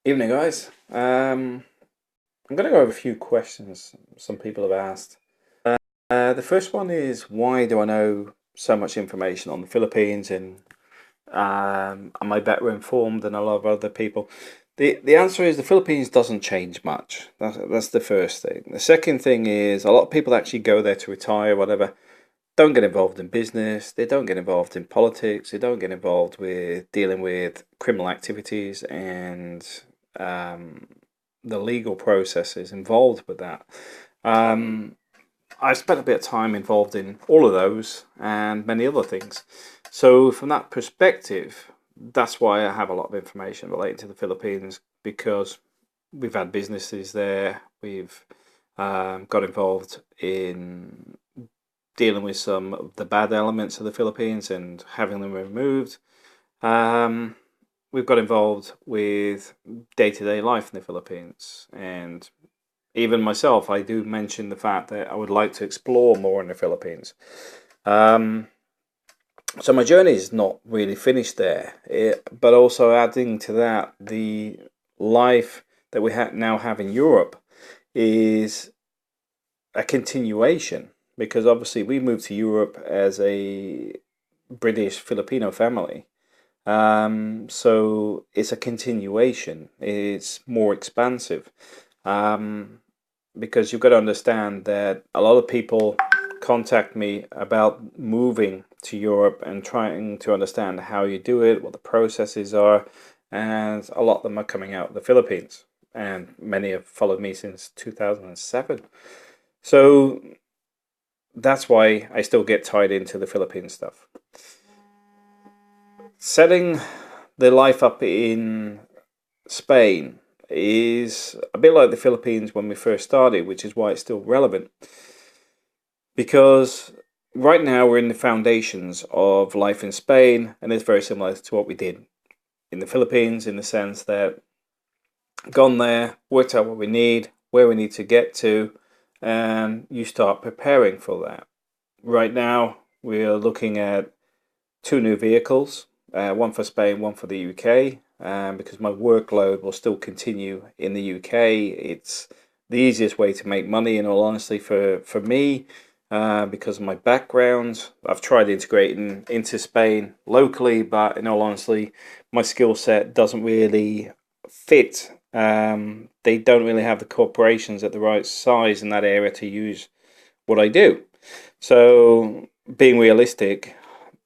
Evening, guys. I'm going to go over a few questions some people have asked. The first one is, why do I know so much information on the Philippines, and am I better informed than a lot of other people? The answer is the Philippines doesn't change much. That's the first thing. The second thing is, a lot of people actually go there to retire, whatever. Don't get involved in business. They don't get involved in politics. They don't get involved with dealing with criminal activities and um, the legal processes involved with that. Um, I've spent a bit of time involved in all of those and many other things. So, from that perspective, that's why I have a lot of information relating to the Philippines, because we've had businesses there. We've got involved in dealing with some of the bad elements of the Philippines and having them removed. Um, we've got involved with day-to-day life in the Philippines, and even myself, I do mention the fact that I would like to explore more in the Philippines. Um, so my journey is not really finished there, but also adding to that, the life that we now have in Europe is a continuation, because obviously we moved to Europe as a British Filipino family. So it's a continuation. It's more expansive. Um, because you've got to understand that a lot of people contact me about moving to Europe and trying to understand how you do it, what the processes are, and a lot of them are coming out of the Philippines, and many have followed me since 2007. So that's why I still get tied into the Philippine stuff. Setting the life up in Spain is a bit like the Philippines when we first started, which is why it's still relevant. Because right now we're in the foundations of life in Spain, and it's very similar to what we did in the Philippines, in the sense that gone there, worked out what we need, where we need to get to, and you start preparing for that. Right now, we're looking at two new vehicles, one for Spain, one for the UK, because my workload will still continue in the UK. It's the easiest way to make money, in all honesty, for me, because of my background. I've tried integrating into Spain locally, but in all honesty, my skill set doesn't really fit. They don't really have the corporations at the right size in that area to use what I do. So, being realistic,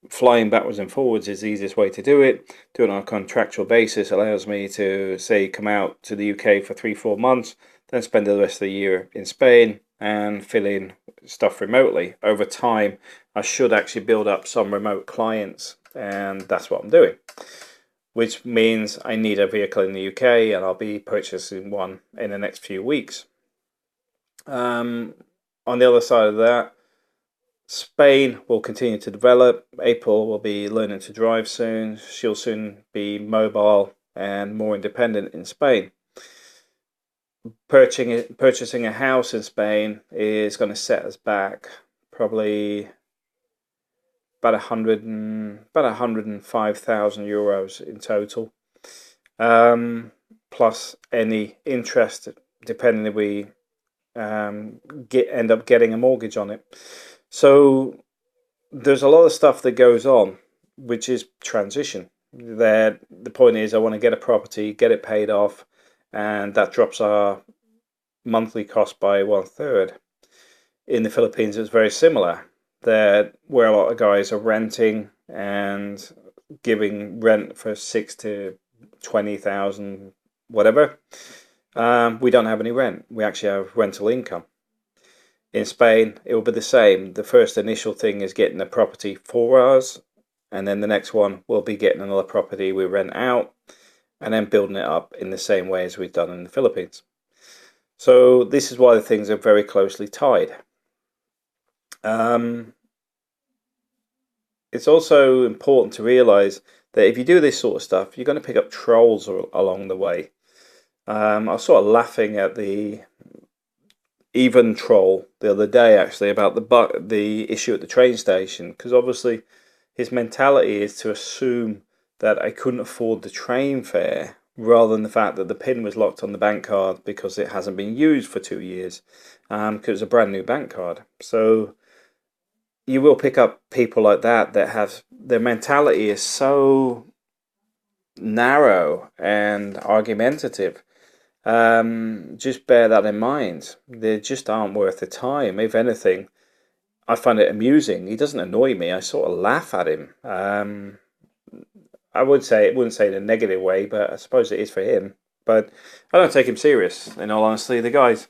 flying backwards and forwards is the easiest way to do it. Doing it on a contractual basis allows me to, say, come out to the UK for 3-4 months, then spend the rest of the year in Spain and fill in stuff remotely. Over time, I should actually build up some remote clients, and that's what I'm doing. Which means I need a vehicle in the UK, and I'll be purchasing one in the next few weeks. On the other side of that, Spain will continue to develop. April will be learning to drive soon. She'll soon be mobile and more independent in Spain. Purchasing a house in Spain is going to set us back probably about 105,000 euros in total, plus any interest, depending if we end up getting a mortgage on it. So there's a lot of stuff that goes on, which is transition. That the point is, I want to get a property, get it paid off, and that drops our monthly cost by 1/3. In the Philippines, it's very similar. That where a lot of guys are renting and giving rent for 6 to 20,000, whatever. We don't have any rent. We actually have rental income. In Spain, it will be the same. The first initial thing is getting a property for us, and then the next one will be getting another property we rent out, and then building it up in the same way as we've done in the Philippines. So this is why the things are very closely tied. It's also important to realize that if you do this sort of stuff, you're going to pick up trolls along the way. I was sort of laughing at the even troll the other day, actually, about the issue at the train station, because obviously his mentality is to assume that I couldn't afford the train fare rather than the fact that the pin was locked on the bank card because it hasn't been used for 2 years, because it's a brand new bank card. So you will pick up people like that have their mentality is so narrow and argumentative. Just bear that in mind. They just aren't worth the time. If anything, I find it amusing. He doesn't annoy me. I sort of laugh at him. I wouldn't say it in a negative way, but I suppose it is for him. But I don't take him serious. In all honesty, the guys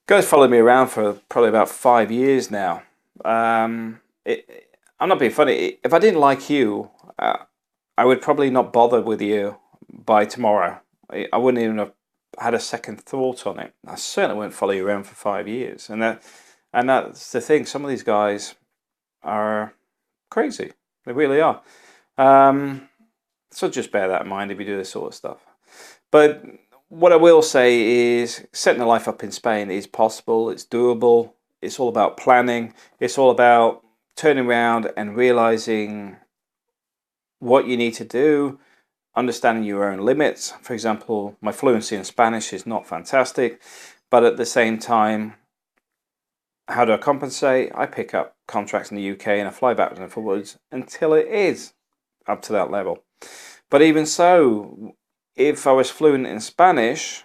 followed me around for probably about 5 years now. I'm not being funny. If I didn't like you, I would probably not bother with you by tomorrow. I wouldn't even have had a second thought on it. I certainly wouldn't follow you around for 5 years. And that's the thing. Some of these guys are crazy. They really are. So just bear that in mind if you do this sort of stuff. But what I will say is setting a life up in Spain is possible. It's doable. It's all about planning. It's all about turning around and realizing what you need to do, understanding your own limits. For example, my fluency in Spanish is not fantastic, but at the same time, how do I compensate? I pick up contracts in the UK and I fly backwards and forwards until it is up to that level. But even so, if I was fluent in Spanish,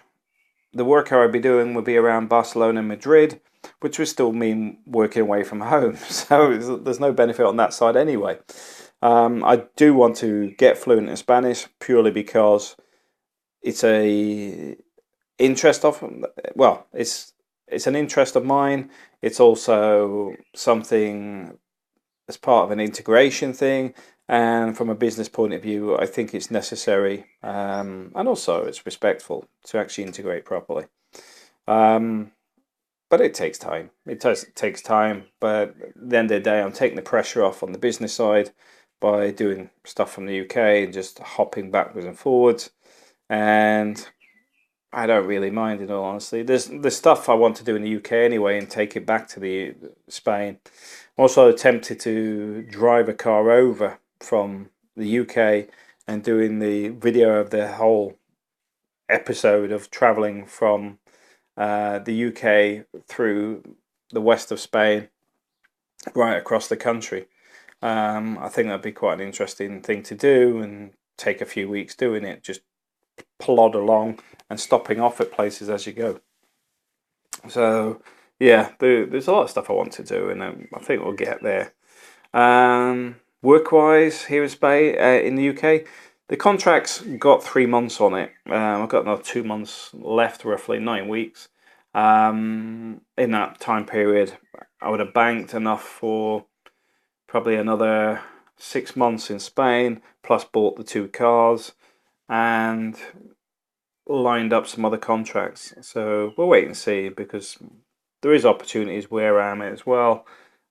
the work I would be doing would be around Barcelona and Madrid, which would still mean working away from home. So there's no benefit on that side anyway. I do want to get fluent in Spanish purely because it's a interest of, well, it's an interest of mine. It's also something as part of an integration thing, and from a business point of view, I think it's necessary, and also it's respectful to actually integrate properly. But it takes time. It takes time, but at the end of the day, I'm taking the pressure off on the business side by doing stuff from the UK and just hopping backwards and forwards, and I don't really mind, in all honesty. There's stuff I want to do in the UK anyway and take it back to the Spain. I'm also tempted to drive a car over from the UK and doing the video of the whole episode of travelling from the UK through the west of Spain, right across the country. I think that'd be quite an interesting thing to do and take a few weeks doing it, just plod along and stopping off at places as you go. So yeah, there's a lot of stuff I want to do, and I think we'll get there. Work-wise, here in Spain, in the UK, the contract's got 3 months on it. I've got another 2 months left, roughly 9 weeks. In that time period, I would have banked enough for probably another 6 months in Spain, plus bought the 2 cars and lined up some other contracts. So we'll wait and see, because there is opportunities where I am as well.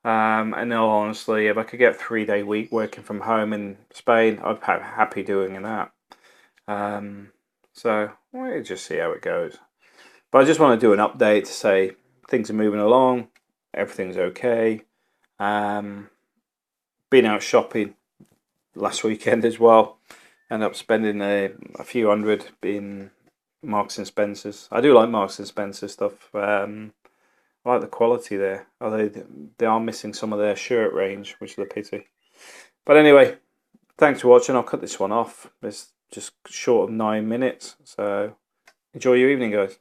And now, honestly, if I could get 3-day week working from home in Spain, I'd be happy doing that. So we'll just see how it goes. But I just want to do an update to say things are moving along, everything's okay. Been out shopping last weekend as well. Ended up spending a few hundred in Marks and Spencer's. I do like Marks and Spencer stuff. I like the quality there. They are missing some of their shirt range, which is a pity. But anyway, thanks for watching. I'll cut this one off. It's just short of 9 minutes. So enjoy your evening, guys.